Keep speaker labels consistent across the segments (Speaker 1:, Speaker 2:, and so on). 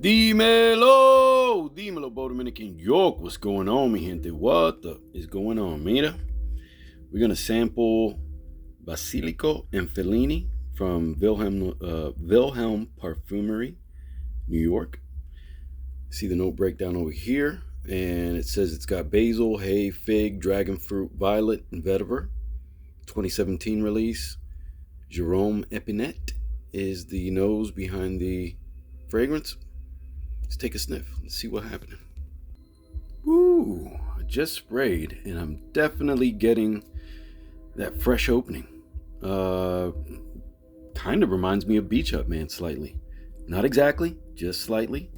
Speaker 1: Dímelo, Dominican York. What's going on, mi gente? What the is going on? Mira, we're gonna sample Basilico and Fellini from Wilhelm Parfumerie, New York. See the note breakdown over here, and it says it's got basil, hay, fig, dragon fruit, violet, and vetiver. 2017 release. Jerome Epinette is the nose behind the fragrance. Let's take a sniff and see what happened. Ooh, I just sprayed and I'm definitely getting that fresh opening. Kind of reminds me of Beach Hut Man slightly. Not exactly, just slightly.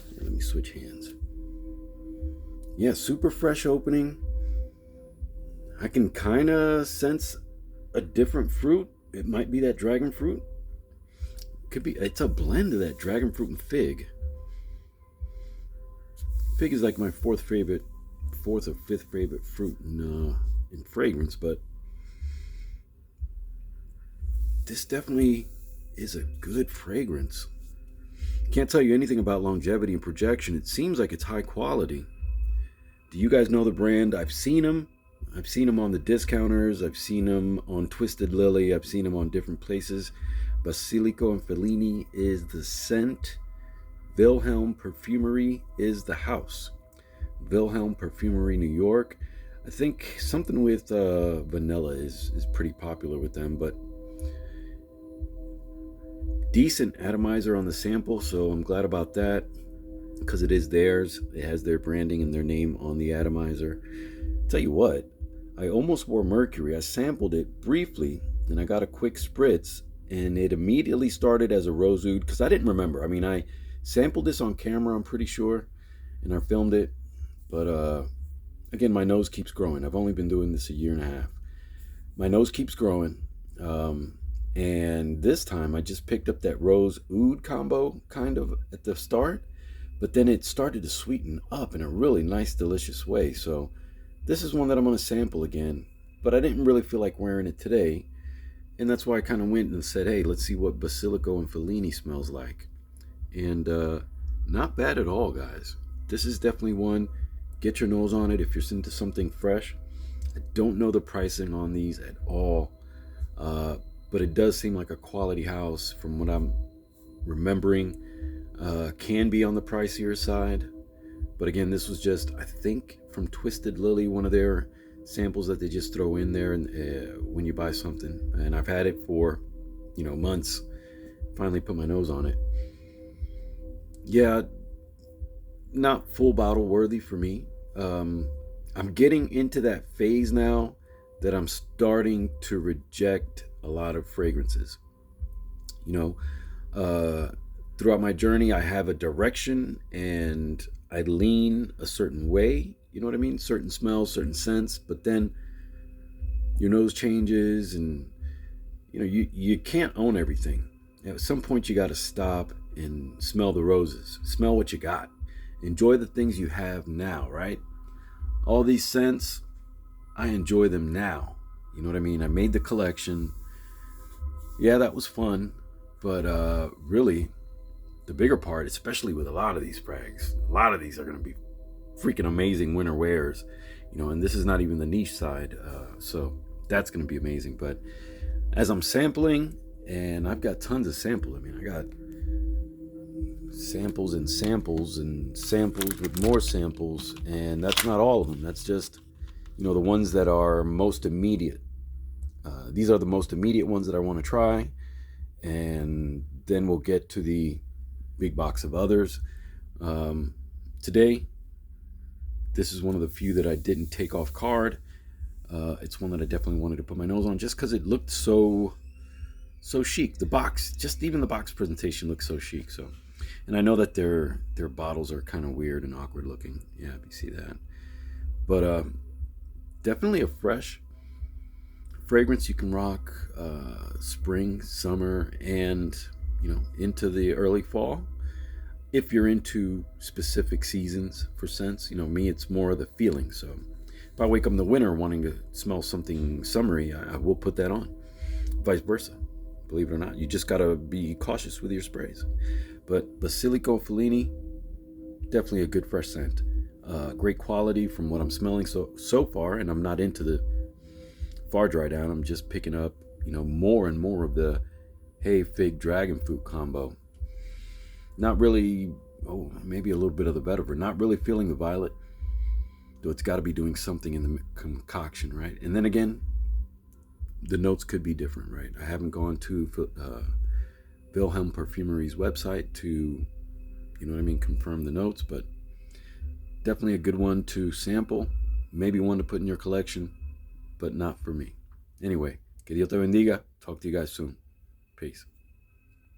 Speaker 1: Here, let me switch hands. Yeah, super fresh opening. I can kind of sense a different fruit. It might be that dragon fruit. Could be, it's a blend of that dragon fruit and fig. Fig is like my fourth or fifth favorite fruit in fragrance, but this definitely is a good fragrance. Can't tell you anything about longevity and projection. It seems like it's high quality. Do you guys know the brand? I've seen them. I've seen them on the discounters. I've seen them on Twisted Lily. I've seen them on different places. Basilico and Fellini is the scent. Wilhelm Parfumerie is the house. Wilhelm Parfumerie, New York. I think something with vanilla is pretty popular with them, but decent atomizer on the sample, so I'm glad about that because it is theirs. It has their branding and their name on the atomizer. Tell you what, I almost wore mercury. I sampled it briefly and I got a quick spritz and it immediately started as a rose oud because I didn't remember. I mean, I sampled this on camera, I'm pretty sure, and I filmed it, but again, my nose keeps growing. I've only been doing this a year and a half. My nose keeps growing, and this time I just picked up that rose oud combo kind of at the start, but then it started to sweeten up in a really nice, delicious way. So this is one that I'm going to sample again, but I didn't really feel like wearing it today, and that's why I kind of went and said, hey, let's see what Basilico and Fellini smells like. And not bad at all, guys. This is definitely one. Get your nose on it if you're into something fresh. I don't know the pricing on these at all, but it does seem like a quality house from what I'm remembering. Can be on the pricier side, but again, this was just, I think, from Twisted Lily, one of their samples that they just throw in there and when you buy something. And I've had it for months. Finally put my nose on it. Yeah, not full bottle worthy for me. I'm getting into that phase now that I'm starting to reject a lot of fragrances. Throughout my journey, I have a direction and I lean a certain way. You know what I mean? Certain smells, certain scents, but then your nose changes and you can't own everything. At some point you got to stop and smell the roses. Smell what you got. Enjoy the things you have now, right? All these scents, I enjoy them now. You know what I mean? I made the collection. Yeah, that was fun. But really, the bigger part, especially with a lot of these frags, a lot of these are going to be freaking amazing winter wears. And this is not even the niche side. So that's going to be amazing. But as I'm sampling, and I've got tons of samples. I mean, I got samples and samples and samples with more samples, and that's not all of them. That's just the ones that are most immediate. These are the most immediate ones that I want to try, and then we'll get to the big box of others. Today, this is one of the few that I didn't take off card. It's one that I definitely wanted to put my nose on just because it looked so chic. The box, just even the box presentation looks so chic. So, and I know that their bottles are kind of weird and awkward looking. Yeah, you see that. But definitely a fresh fragrance you can rock spring, summer, and into the early fall. If you're into specific seasons for scents, me, it's more of the feeling. So if I wake up in the winter wanting to smell something summery, I will put that on. Vice versa. Believe it or not, you just got to be cautious with your sprays. But Basilico Fellini, definitely a good fresh scent. Great quality from what I'm smelling so far, and I'm not into the far dry down. I'm just picking up, more and more of the hay fig dragon fruit combo. Not really. Oh, maybe a little bit of the vetiver. Not really feeling the violet, though it's got to be doing something in the concoction, right? And then again, the notes could be different, right? I haven't gone to Wilhelm Perfumerie's website to, confirm the notes, but definitely a good one to sample, maybe one to put in your collection, but not for me. Anyway, que Dios te bendiga. Talk to you guys soon. Peace.